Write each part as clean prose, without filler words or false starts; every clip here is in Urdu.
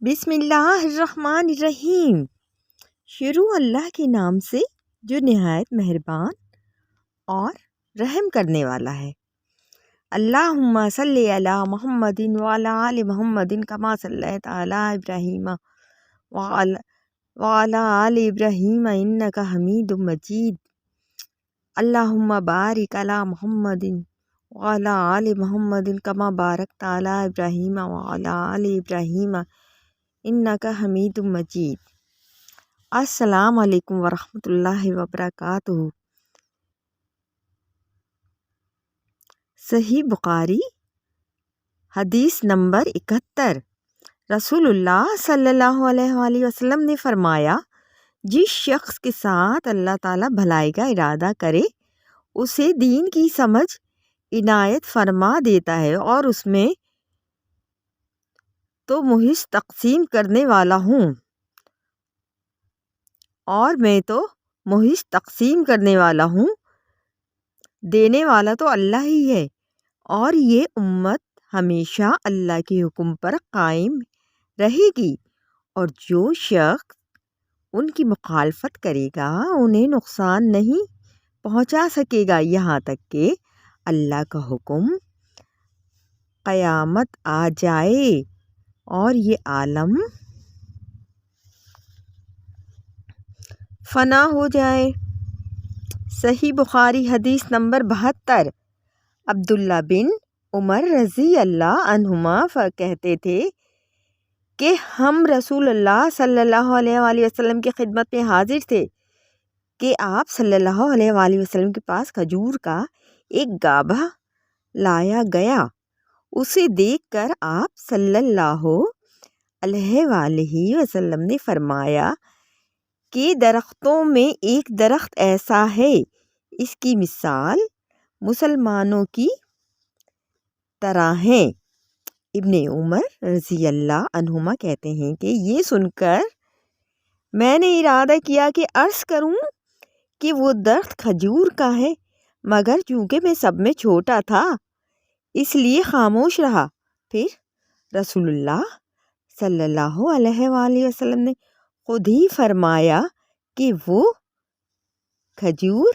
بسم اللہ الرحمن الرحیم۔ شروع اللہ کے نام سے جو نہایت مہربان اور رحم کرنے والا ہے۔ اللہم صلی علی محمد وعلی آل محمد کما صلیت علی ابراہیم وعلی آل ابراہیم انک حمید مجید۔ اللہم بارک علی محمد وعلی آل محمد کما بارکت علی ابراہیم وعلی آل ابراہیم انک حمید مجید۔ السلام علیکم ورحمۃ اللہ وبرکاتہ۔ صحیح بخاری حدیث نمبر 71۔ رسول اللہ صلی اللہ علیہ وآلہ وسلم نے فرمایا، جس شخص کے ساتھ اللہ تعالیٰ بھلائی کا ارادہ کرے اسے دین کی سمجھ عنایت فرما دیتا ہے، اور اس میں تو محض تقسیم کرنے والا ہوں، اور میں تو محض تقسیم کرنے والا ہوں، دینے والا تو اللہ ہی ہے، اور یہ امت ہمیشہ اللہ کے حکم پر قائم رہے گی، اور جو شخص ان کی مخالفت کرے گا انہیں نقصان نہیں پہنچا سکے گا، یہاں تک کہ اللہ کا حکم قیامت آ جائے اور یہ عالم فنا ہو جائے۔ صحیح بخاری حدیث نمبر 72۔ عبداللہ بن عمر رضی اللہ عنہما کہتے تھے کہ ہم رسول اللہ صلی اللہ علیہ وآلہ وسلم کی خدمت میں حاضر تھے کہ آپ صلی اللہ علیہ وآلہ وسلم کے پاس کھجور کا ایک گابھا لایا گیا۔ اسے دیکھ کر آپ صلی اللہ علیہ وآلہ وسلم نے فرمایا کہ درختوں میں ایک درخت ایسا ہے، اس کی مثال مسلمانوں کی طرح ہے۔ ابن عمر رضی اللہ عنہما کہتے ہیں کہ یہ سن کر میں نے ارادہ کیا کہ عرض کروں کہ وہ درخت کھجور کا ہے، مگر چونکہ میں سب میں چھوٹا تھا اس لیے خاموش رہا۔ پھر رسول اللہ صلی اللہ علیہ وآلہ وسلم نے خود ہی فرمایا کہ وہ کھجور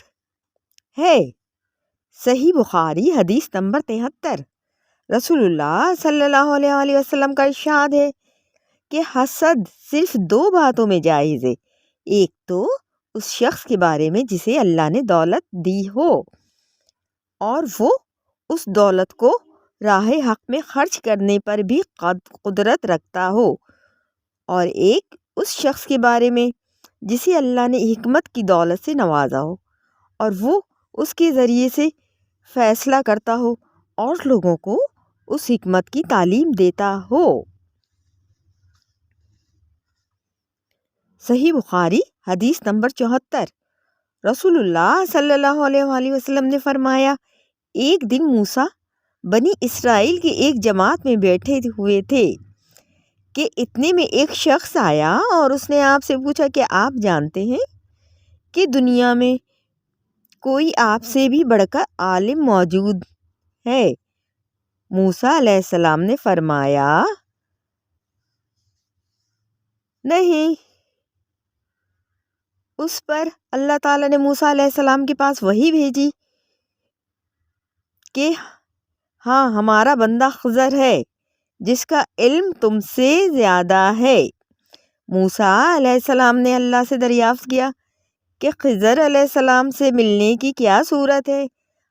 ہے۔ صحیح بخاری حدیث نمبر 73۔ رسول اللہ صلی اللہ علیہ وآلہ وسلم کا ارشاد ہے کہ حسد صرف دو باتوں میں جائز ہے، ایک تو اس شخص کے بارے میں جسے اللہ نے دولت دی ہو اور وہ اس دولت کو راہ حق میں خرچ کرنے پر بھی قدرت رکھتا ہو، اور ایک اس شخص کے بارے میں جسے اللہ نے حکمت کی دولت سے نوازا ہو اور وہ اس کے ذریعے سے فیصلہ کرتا ہو اور لوگوں کو اس حکمت کی تعلیم دیتا ہو۔ صحیح بخاری حدیث نمبر 74۔ رسول اللہ صلی اللہ علیہ وآلہ وسلم نے فرمایا، ایک دن موسیٰ بنی اسرائیل کی ایک جماعت میں بیٹھے ہوئے تھے کہ اتنے میں ایک شخص آیا اور اس نے آپ سے پوچھا کہ آپ جانتے ہیں کہ دنیا میں کوئی آپ سے بھی بڑھ کر عالم موجود ہے؟ موسیٰ علیہ السلام نے فرمایا، نہیں۔ اس پر اللہ تعالیٰ نے موسیٰ علیہ السلام کے پاس وحی بھیجی کہ ہاں، ہمارا بندہ خضر ہے جس کا علم تم سے زیادہ ہے۔ موسیٰ علیہ السلام نے اللہ سے دریافت کیا کہ خضر علیہ السلام سے ملنے کی کیا صورت ہے؟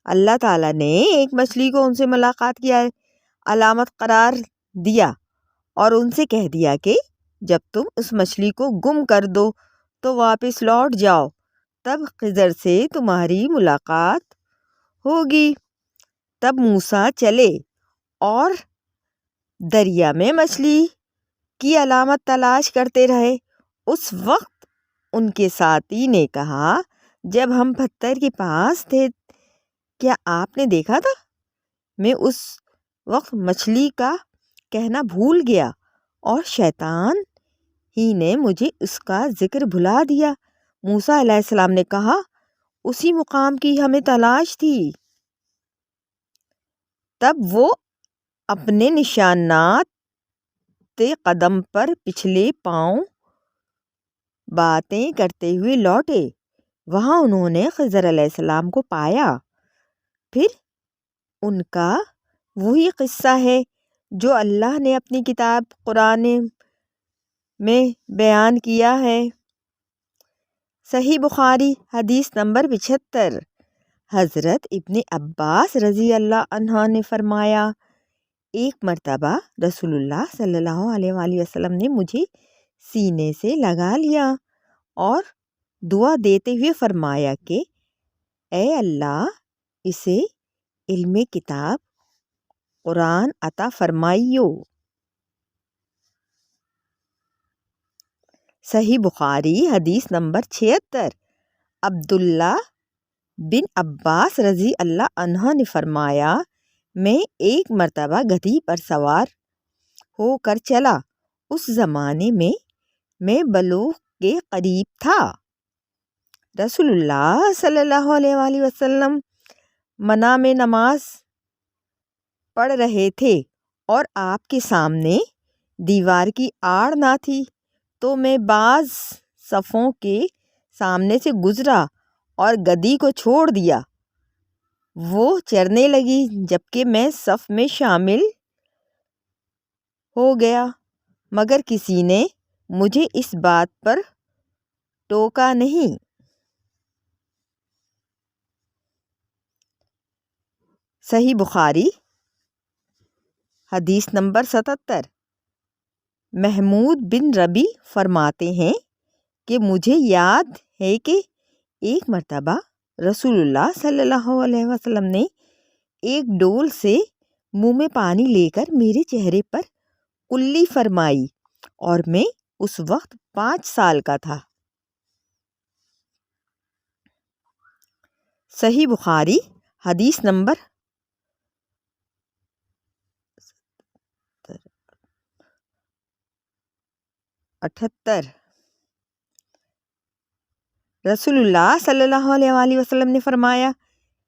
اللہ تعالیٰ نے ایک مچھلی کو ان سے ملاقات کی علامت قرار دیا اور ان سے کہہ دیا کہ جب تم اس مچھلی کو گم کر دو تو واپس لوٹ جاؤ، تب خضر سے تمہاری ملاقات ہوگی۔ تب موسیٰ چلے اور دریا میں مچھلی کی علامت تلاش کرتے رہے۔ اس وقت ان کے ساتھی نے کہا، جب ہم پتھر کے پاس تھے کیا آپ نے دیکھا تھا؟ میں اس وقت مچھلی کا کہنا بھول گیا اور شیطان ہی نے مجھے اس کا ذکر بھلا دیا۔ موسیٰ علیہ السلام نے کہا، اسی مقام کی ہمیں تلاش تھی۔ تب وہ اپنے نشانات راستے قدم پر پچھلے پاؤں باتیں کرتے ہوئے لوٹے۔ وہاں انہوں نے خضر علیہ السلام کو پایا۔ پھر ان کا وہی قصہ ہے جو اللہ نے اپنی کتاب قرآن میں بیان کیا ہے۔ صحیح بخاری حدیث نمبر 75۔ حضرت ابن عباس رضی اللہ عنہ نے فرمایا، ایک مرتبہ رسول اللہ صلی اللہ علیہ وآلہ وسلم نے مجھے سینے سے لگا لیا اور دعا دیتے ہوئے فرمایا کہ اے اللہ اسے علم کتاب قرآن عطا فرمائیو۔ صحیح بخاری حدیث نمبر 76۔ عبداللہ بن عباس رضی اللہ عنہ نے فرمایا، میں ایک مرتبہ گدھی پر سوار ہو کر چلا۔ اس زمانے میں بلوغ کے قریب تھا۔ رسول اللہ صلی اللہ علیہ وآلہ وسلم منع میں نماز پڑھ رہے تھے اور آپ کے سامنے دیوار کی آڑ نہ تھی، تو میں بعض صفوں کے سامنے سے گزرا اور گدھی کو چھوڑ دیا۔ وہ چرنے لگی جبکہ میں صف میں شامل ہو گیا، مگر کسی نے مجھے اس بات پر ٹوکا نہیں۔ صحیح بخاری حدیث نمبر 77۔ محمود بن ربی فرماتے ہیں کہ مجھے یاد ہے کہ ایک مرتبہ رسول اللہ صلی اللہ علیہ وسلم نے ایک ڈول سے منہ میں پانی لے کر میرے چہرے پر کلی فرمائی اور میں اس وقت 5 سال کا تھا۔ صحیح بخاری حدیث نمبر 78۔ رسول اللہ صلی اللہ علیہ وآلہ وسلم نے فرمایا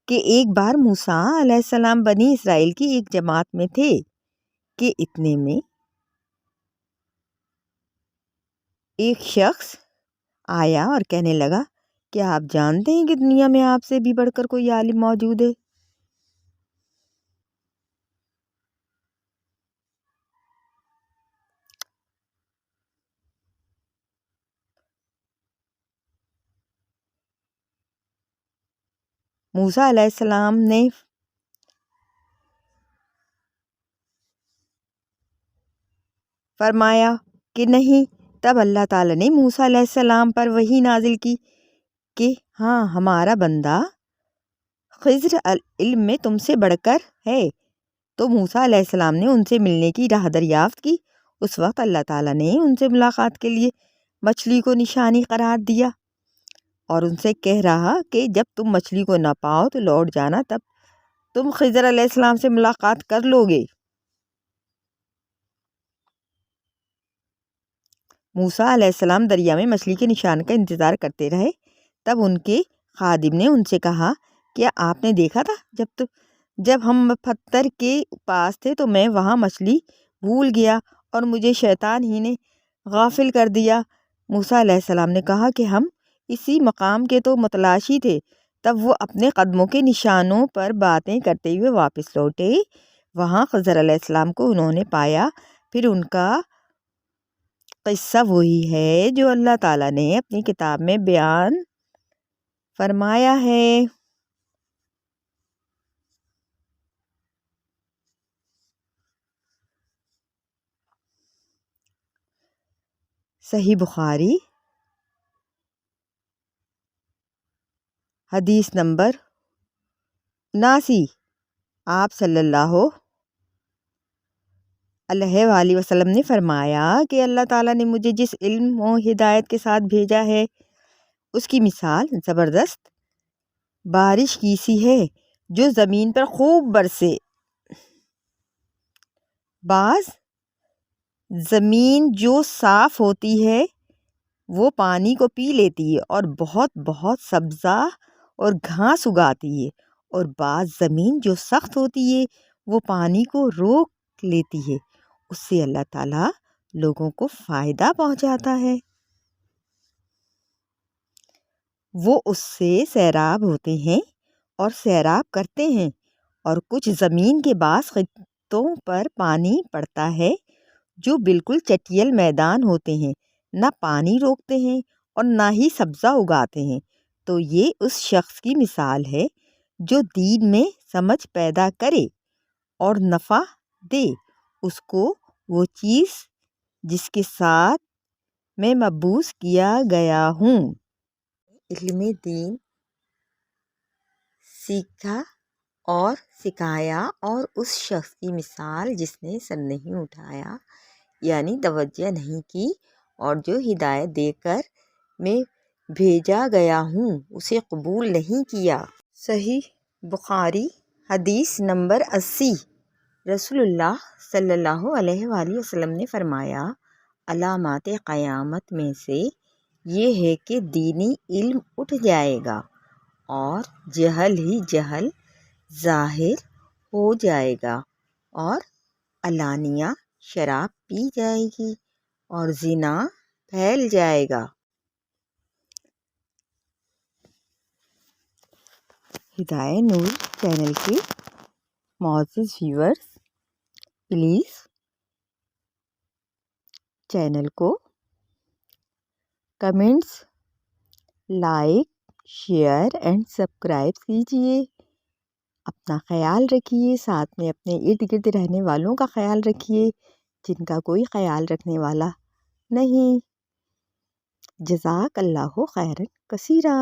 کہ ایک بار موسیٰ علیہ السلام بنی اسرائیل کی ایک جماعت میں تھے کہ اتنے میں ایک شخص آیا اور کہنے لگا، کیا آپ جانتے ہیں کہ دنیا میں آپ سے بھی بڑھ کر کوئی عالم موجود ہے؟ موسیٰ علیہ السلام نے فرمایا کہ نہیں۔ تب اللہ تعالیٰ نے موسیٰ علیہ السلام پر وحی نازل کی کہ ہاں، ہمارا بندہ خضر علم میں تم سے بڑھ کر ہے۔ تو موسیٰ علیہ السلام نے ان سے ملنے کی راہ دریافت کی۔ اس وقت اللہ تعالیٰ نے ان سے ملاقات کے لیے مچھلی کو نشانی قرار دیا اور ان سے کہہ رہا کہ جب تم مچھلی کو نہ پاؤ تو لوٹ جانا، تب تم خضر علیہ السلام سے ملاقات کر لو گے۔ موسیٰ علیہ السلام دریا میں مچھلی کے نشان کا انتظار کرتے رہے۔ تب ان کے خادم نے ان سے کہا، کیا آپ نے دیکھا تھا جب ہم پتھر کے پاس تھے تو میں وہاں مچھلی بھول گیا اور مجھے شیطان ہی نے غافل کر دیا؟ موسیٰ علیہ السلام نے کہا کہ ہم اسی مقام کے تو متلاشی تھے۔ تب وہ اپنے قدموں کے نشانوں پر باتیں کرتے ہوئے واپس لوٹے۔ وہاں خضر علیہ السلام کو انہوں نے پایا۔ پھر ان کا قصہ وہی ہے جو اللہ تعالیٰ نے اپنی کتاب میں بیان فرمایا ہے۔ صحیح بخاری حدیث نمبر 79۔ آپ صلی اللہ علیہ وآلہ وسلم نے فرمایا کہ اللہ تعالیٰ نے مجھے جس علم و ہدایت کے ساتھ بھیجا ہے اس کی مثال زبردست بارش کی سی ہے جو زمین پر خوب برسے۔ بعض زمین جو صاف ہوتی ہے وہ پانی کو پی لیتی ہے اور بہت بہت سبزہ اور گھاس اگاتی ہے، اور بعض زمین جو سخت ہوتی ہے وہ پانی کو روک لیتی ہے۔ اس سے اللہ تعالیٰ لوگوں کو فائدہ پہنچاتا ہے، وہ اس سے سیراب ہوتے ہیں اور سیراب کرتے ہیں، اور کچھ زمین کے بعض خطوں پر پانی پڑتا ہے جو بالکل چٹیل میدان ہوتے ہیں، نہ پانی روکتے ہیں اور نہ ہی سبزہ اگاتے ہیں۔ تو یہ اس شخص کی مثال ہے جو دین میں سمجھ پیدا کرے اور نفع دے اس کو وہ چیز جس کے ساتھ میں مبعوث کیا گیا ہوں۔ علم دین سیکھا اور سکھایا، اور اس شخص کی مثال جس نے سر نہیں اٹھایا یعنی توجہ نہیں کی، اور جو ہدایت دے کر میں بھیجا گیا ہوں اسے قبول نہیں کیا۔ صحیح بخاری حدیث نمبر 80۔ رسول اللہ صلی اللہ علیہ وآلہ وسلم نے فرمایا، علامات قیامت میں سے یہ ہے کہ دینی علم اٹھ جائے گا اور جہل ہی جہل ظاہر ہو جائے گا، اور علانیہ شراب پی جائے گی اور زنا پھیل جائے گا۔ ہدایت نور چینل کے معزز ویورز، پلیز چینل کو comments, like, share and subscribe کیجیے۔ اپنا خیال رکھیے، ساتھ میں اپنے ارد گرد رہنے والوں کا خیال رکھیے جن کا کوئی خیال رکھنے والا نہیں۔ جزاک اللہ خیرا کثیرا۔